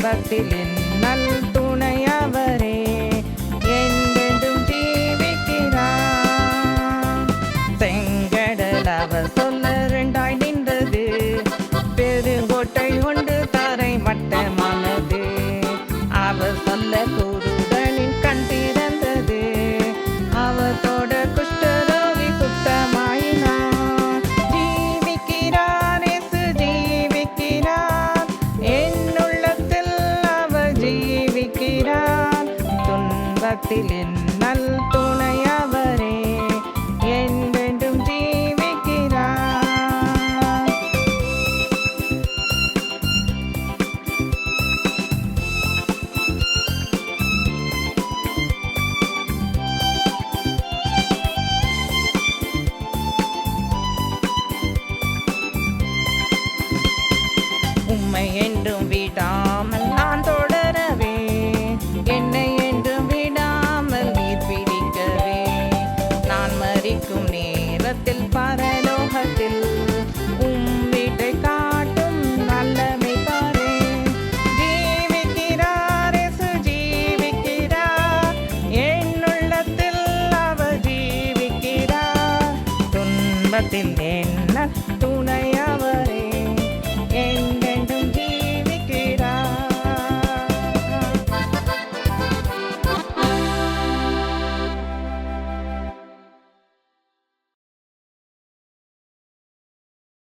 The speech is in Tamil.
துன்பத்தில் நல் துணையவரே என்றென்றும் ஜீவிக்கிறார். செங்கடல் அவர் சொல்ல இரண்டாய் நின்றது, பெருங்கோட்டை கொண்டு தரை மட்டமானது. அவர் சொல்ல குருடனின் கண் திறந்தது, அவர் தொட குஷ்டரோகி சுத்தமாயினார். ஜீவிக்கிறார், இயேசு ஜீவிக்கிறார், என்னுள்ளத்தில் அவர் ஜீவிக்கிறார். துன்பத்தில் நல் துணையவரே என்றென்றும் ஜீவிக்கிறார். உம்மை என்றும் விடாமல் நான் தொடரவே, என்னை என்றும் விடாமல் நீர் பிடிக்கவே. நான் மரிக்கும் நேரத்தில் பரலோகத்தில் உம் வீட்டை காட்டும் நல்லமை பாரே. ஜீவிக்கிறார், இயேசு ஜீவிக்கிறார், என்னுள்ளத்தில் அவர் ஜீவிக்கிறார். துன்பத்தில்